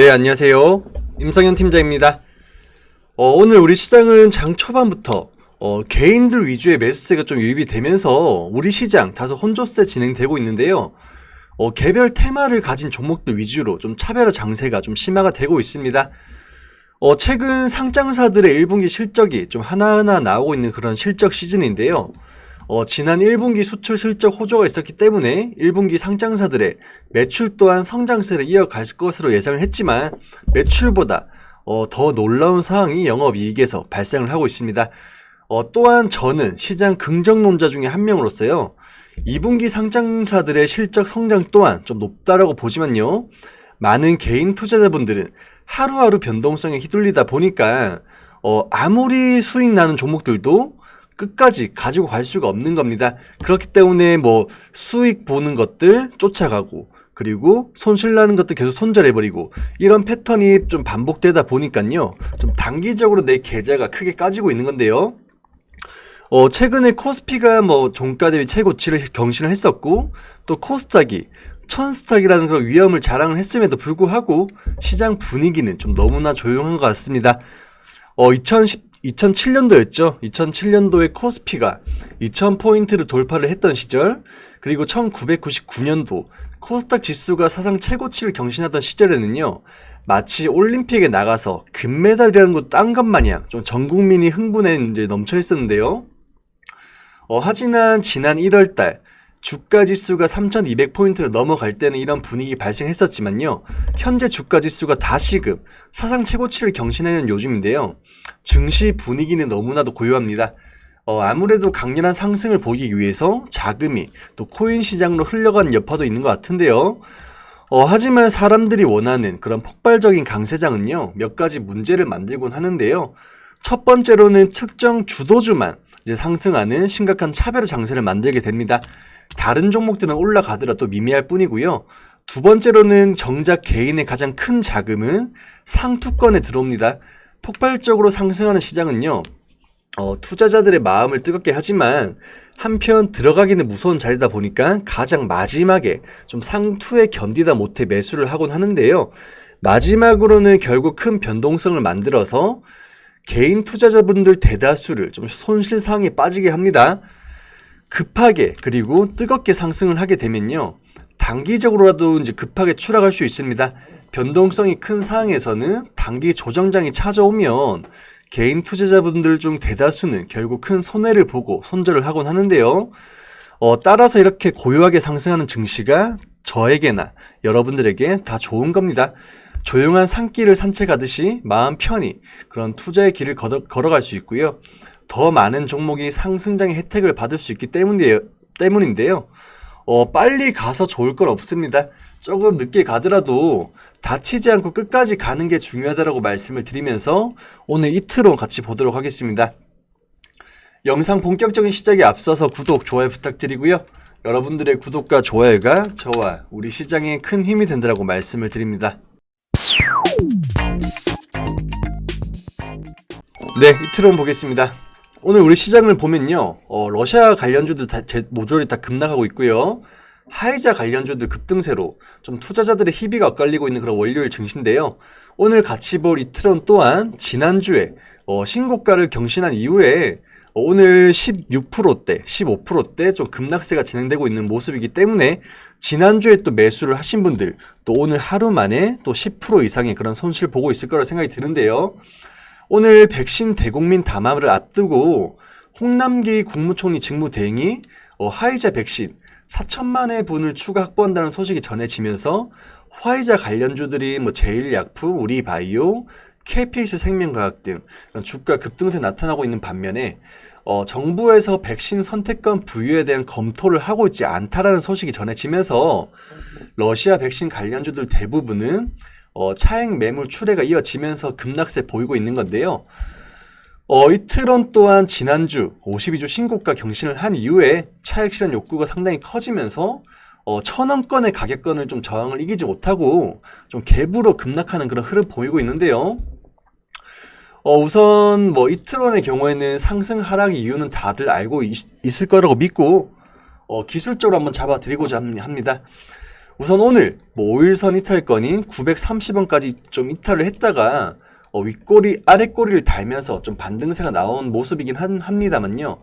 네, 안녕하세요. 임성현 팀장입니다. 오늘 우리 시장은 장 초반부터 개인들 위주의 매수세가 좀 유입이 되면서 우리 시장 다소 혼조세 진행되고 있는데요. 개별 테마를 가진 종목들 위주로 좀 차별화 장세가 좀 심화가 되고 있습니다. 최근 상장사들의 1분기 실적이 좀 하나하나 나오고 있는 그런 실적 시즌인데요. 지난 1분기 수출 실적 호조가 있었기 때문에 1분기 상장사들의 매출 또한 성장세를 이어갈 것으로 예상을 했지만 매출보다 더 놀라운 상황이 영업이익에서 발생을 하고 있습니다. 또한 저는 시장 긍정론자 중에 한 명으로서요. 2분기 상장사들의 실적 성장 또한 좀 높다라고 보지만요. 많은 개인 투자자분들은 하루하루 변동성에 휘둘리다 보니까 아무리 수익 나는 종목들도 끝까지 가지고 갈 수가 없는 겁니다. 그렇기 때문에 수익 보는 것들 쫓아가고 그리고 손실 나는 것들 계속 손절해버리고 이런 패턴이 좀 반복되다 보니까요. 좀 단기적으로 내 계좌가 크게 까지고 있는 건데요. 최근에 코스피가 종가 대비 최고치를 경신을 했었고 또 코스닥이 천스탁이라는 그런 위험을 자랑을 했음에도 불구하고 시장 분위기는 좀 너무나 조용한 것 같습니다. 2007년도였죠. 2007년도에 코스피가 2000포인트를 돌파를 했던 시절, 그리고 1999년도 코스닥 지수가 사상 최고치를 경신하던 시절에는요, 마치 올림픽에 나가서 금메달이라는 거 딴 것 마냥 좀 전 국민이 흥분에 이제 넘쳐 있었는데요. 하지만 지난 1월달 주가 지수가 3200포인트를 넘어갈 때는 이런 분위기 발생했었지만요. 현재 주가 지수가 다시금 사상 최고치를 경신하는 요즘인데요. 증시 분위기는 너무나도 고요합니다. 아무래도 강렬한 상승을 보기 위해서 자금이 또 코인 시장으로 흘러간 여파도 있는 것 같은데요. 하지만 사람들이 원하는 그런 폭발적인 강세장은요. 몇 가지 문제를 만들곤 하는데요. 첫 번째로는 특정 주도주만 이제 상승하는 심각한 차별화 장세를 만들게 됩니다. 다른 종목들은 올라가더라도 미미할 뿐이고요. 두 번째로는 정작 개인의 가장 큰 자금은 상투권에 들어옵니다. 폭발적으로 상승하는 시장은요. 투자자들의 마음을 뜨겁게 하지만 한편 들어가기는 무서운 자리다 보니까 가장 마지막에 좀 상투에 견디다 못해 매수를 하곤 하는데요. 마지막으로는 결국 큰 변동성을 만들어서 개인 투자자분들 대다수를 좀 손실 상황에 빠지게 합니다. 급하게 그리고 뜨겁게 상승을 하게 되면요. 단기적으로라도 이제 급하게 추락할 수 있습니다. 변동성이 큰 상황에서는 단기 조정장이 찾아오면 개인 투자자분들 중 대다수는 결국 큰 손해를 보고 손절을 하곤 하는데요. 따라서 이렇게 고요하게 상승하는 증시가 저에게나 여러분들에게 다 좋은 겁니다. 조용한 산길을 산책하듯이 마음 편히 그런 투자의 길을 걸어갈 수 있고요. 더 많은 종목이 상승장의 혜택을 받을 수 있기 때문인데요. 빨리 가서 좋을 건 없습니다. 조금 늦게 가더라도 다치지 않고 끝까지 가는 게 중요하다고 말씀을 드리면서 오늘 이트론 같이 보도록 하겠습니다. 영상 본격적인 시작에 앞서서 구독, 좋아요 부탁드리고요. 여러분들의 구독과 좋아요가 저와 우리 시장에 큰 힘이 된다고 말씀을 드립니다. 네, 이트론 보겠습니다. 오늘 우리 시장을 보면요. 러시아 관련주들 모조리 다 급락하고 있고요. 화이자 관련주들 급등세로 좀 투자자들의 희비가 엇갈리고 있는 그런 월요일 증시인데요. 오늘 같이 볼 이트론 또한 지난주에 신고가를 경신한 이후에 오늘 16%대, 15%대 좀 급락세가 진행되고 있는 모습이기 때문에 지난주에 또 매수를 하신 분들 또 오늘 하루 만에 또 10% 이상의 그런 손실 보고 있을 거라고 생각이 드는데요. 오늘 백신 대국민 담화를 앞두고 홍남기 국무총리 직무대행이 화이자 백신 4천만회 분을 추가 확보한다는 소식이 전해지면서 화이자 관련주들이 제일약품, 우리바이오, KPX 생명과학 등 주가 급등세 나타나고 있는 반면에 정부에서 백신 선택권 부여에 대한 검토를 하고 있지 않다라는 소식이 전해지면서 러시아 백신 관련주들 대부분은 차익 매물 출회가 이어지면서 급락세 보이고 있는 건데요. 이트론 또한 지난주 52주 신고가 경신을 한 이후에 차익 실현 욕구가 상당히 커지면서 1000원권의 가격권을 좀 저항을 이기지 못하고 좀 갭으로 급락하는 그런 흐름 보이고 있는데요. 우선 이트론의 경우에는 상승 하락 이유는 다들 알고 있을 거라고 믿고 기술적으로 한번 잡아드리고자 합니다. 우선 오늘 뭐 5일선 이탈권이 930원까지 좀 이탈을 했다가 윗꼬리 아랫꼬리를 달면서 좀 반등세가 나온 모습이긴 합니다만요.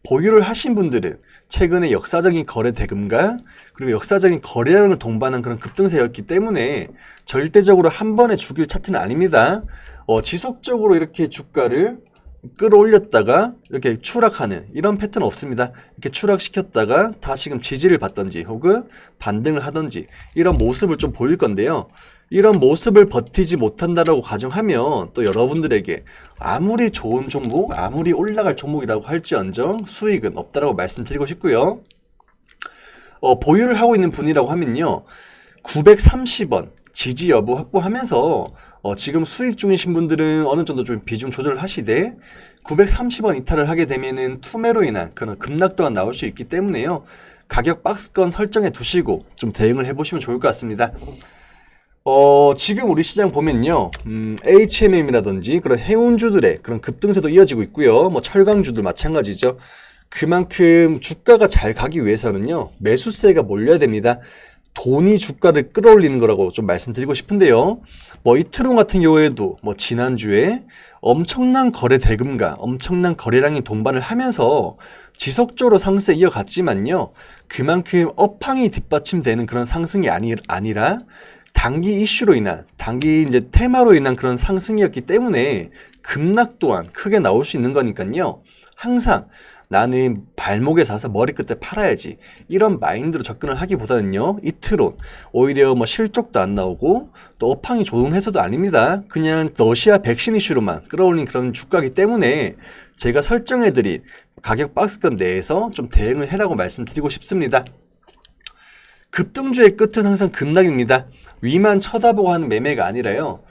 보유를 하신 분들은 최근에 역사적인 거래 대금과 그리고 역사적인 거래량을 동반한 그런 급등세였기 때문에 절대적으로 한 번에 죽일 차트는 아닙니다. 지속적으로 이렇게 주가를 끌어올렸다가 이렇게 추락하는 이런 패턴 없습니다. 이렇게 추락시켰다가 다시금 지지를 받던지 혹은 반등을 하던지 이런 모습을 좀 보일 건데요. 이런 모습을 버티지 못한다라고 가정하면 또 여러분들에게 아무리 좋은 종목, 아무리 올라갈 종목이라고 할지언정 수익은 없다라고 말씀드리고 싶고요. 보유를 하고 있는 분이라고 하면요. 930원 지지 여부 확보하면서 지금 수익 중이신 분들은 어느 정도 좀 비중 조절을 하시되 930원 이탈을 하게 되면은 투매로 인한 그런 급락도가 나올 수 있기 때문에요. 가격 박스권 설정해 두시고 좀 대응을 해보시면 좋을 것 같습니다. 지금 우리 시장 보면요. HMM이라든지 그런 해운주들의 그런 급등세도 이어지고 있고요. 뭐 철강주들 마찬가지죠. 그만큼 주가가 잘 가기 위해서는요. 매수세가 몰려야 됩니다. 돈이 주가를 끌어올리는 거라고 좀 말씀드리고 싶은데요. 뭐 이트론 같은 경우에도 뭐 지난주에 엄청난 거래 대금과 엄청난 거래량이 동반을 하면서 지속적으로 상승 이어갔지만요. 그만큼 업황이 뒷받침되는 그런 상승이 아니라 단기 이슈로 인한, 단기 이제 테마로 인한 그런 상승이었기 때문에 급락 또한 크게 나올 수 있는 거니까요. 항상 나는 발목에 사서 머리끝에 팔아야지 이런 마인드로 접근을 하기보다는요. 이트론 오히려 뭐 실적도 안 나오고 또 업황이 좋은 회사도 아닙니다. 그냥 러시아 백신 이슈로만 끌어올린 그런 주가이기 때문에 제가 설정해드린 가격 박스권 내에서 좀 대응을 해라고 말씀드리고 싶습니다. 급등주의 끝은 항상 급락입니다. 위만 쳐다보고 하는 매매가 아니라요.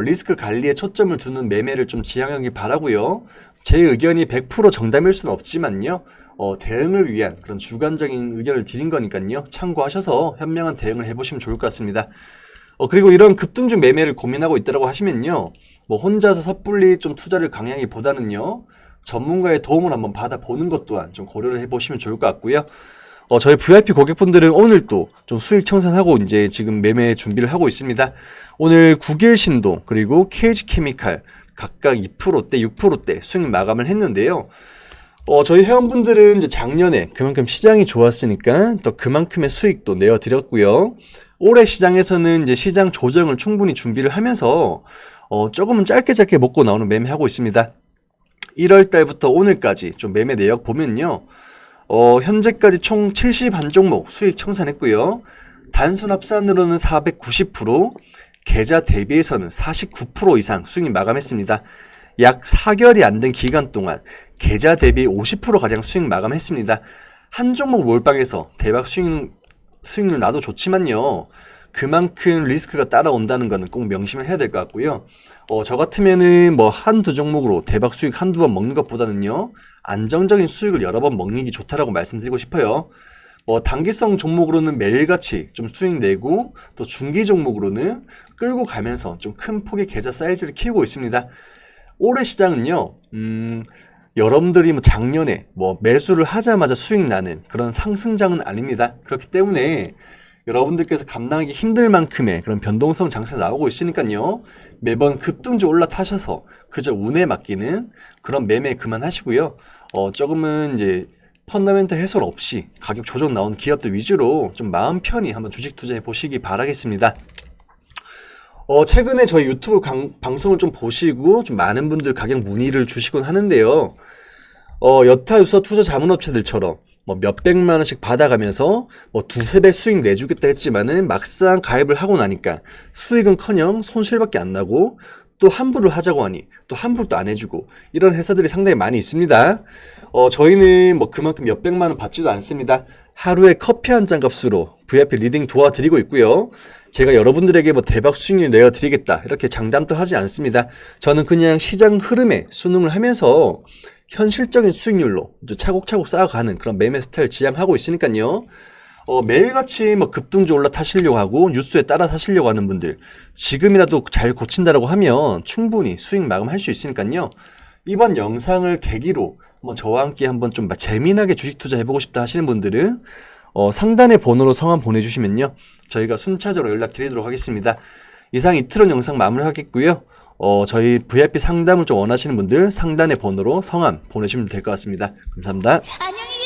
리스크 관리에 초점을 두는 매매를 좀 지향하기 바라고요. 제 의견이 100% 정답일 수는 없지만요. 대응을 위한 그런 주관적인 의견을 드린 거니까요. 참고하셔서 현명한 대응을 해보시면 좋을 것 같습니다. 그리고 이런 급등주 매매를 고민하고 있다고 하시면요. 뭐 혼자서 섣불리 좀 투자를 강행하기보다는요. 전문가의 도움을 한번 받아보는 것 또한 좀 고려를 해보시면 좋을 것 같고요. 저희 VIP 고객분들은 오늘 또 좀 수익 청산하고 이제 지금 매매 준비를 하고 있습니다. 오늘 국일신동 그리고 KG케미칼 각각 2%대, 6%대 수익 마감을 했는데요. 저희 회원분들은 이제 작년에 그만큼 시장이 좋았으니까 또 그만큼의 수익도 내어드렸고요. 올해 시장에서는 이제 시장 조정을 충분히 준비를 하면서 조금은 짧게 먹고 나오는 매매하고 있습니다. 1월 달부터 오늘까지 좀 매매 내역 보면요. 현재까지 총 71종목 수익 청산했고요. 단순 합산으로는 490%, 계좌 대비해서는 49% 이상 수익 마감했습니다. 약 4개월이 안 된 기간 동안 계좌 대비 50%가량 수익 마감했습니다. 한 종목 몰빵해서 대박 수익률 나도 좋지만요. 그만큼 리스크가 따라온다는 거는 꼭 명심을 해야 될 것 같고요. 저 같으면은 뭐 한두 종목으로 대박 수익 한두 번 먹는 것보다는요. 안정적인 수익을 여러 번 먹는 게 좋다라고 말씀드리고 싶어요. 단기성 종목으로는 매일같이 좀 수익 내고 또 중기 종목으로는 끌고 가면서 좀 큰 폭의 계좌 사이즈를 키우고 있습니다. 올해 시장은요. 여러분들이 작년에 매수를 하자마자 수익 나는 그런 상승장은 아닙니다. 그렇기 때문에 여러분들께서 감당하기 힘들 만큼의 그런 변동성 장세 나오고 있으니까요. 매번 급등주 올라타셔서 그저 운에 맡기는 그런 매매 그만하시고요. 조금은 이제 펀더멘털 해설 없이 가격 조정 나온 기업들 위주로 좀 마음 편히 한번 주식 투자해 보시기 바라겠습니다. 최근에 저희 유튜브 방송을 좀 보시고 좀 많은 분들 가격 문의를 주시곤 하는데요. 여타 유서 투자 자문업체들처럼 몇백만 원씩 받아가면서 두세 배 수익 내주겠다 했지만은 막상 가입을 하고 나니까 수익은커녕 손실밖에 안 나고 또 환불을 하자고 하니 또 환불도 안 해주고 이런 회사들이 상당히 많이 있습니다. 저희는 그만큼 몇백만 원 받지도 않습니다. 하루에 커피 한 잔 값으로 VIP 리딩 도와드리고 있고요. 제가 여러분들에게 대박 수익률 내어드리겠다 이렇게 장담도 하지 않습니다. 저는 그냥 시장 흐름에 순응을 하면서 현실적인 수익률로 차곡차곡 쌓아가는 그런 매매 스타일 지향하고 있으니까요. 매일같이 급등주 올라타시려고 하고 뉴스에 따라 사시려고 하는 분들 지금이라도 잘 고친다라고 하면 충분히 수익 마감할 수 있으니까요. 이번 영상을 계기로 저와 함께 한번 좀 재미나게 주식 투자 해보고 싶다 하시는 분들은 상단의 번호로 성함 보내주시면요. 저희가 순차적으로 연락드리도록 하겠습니다. 이상 이트론 영상 마무리하겠고요. 저희 VIP 상담을 좀 원하시는 분들 상단의 번호로 성함 보내주시면 될 것 같습니다. 감사합니다. 안녕히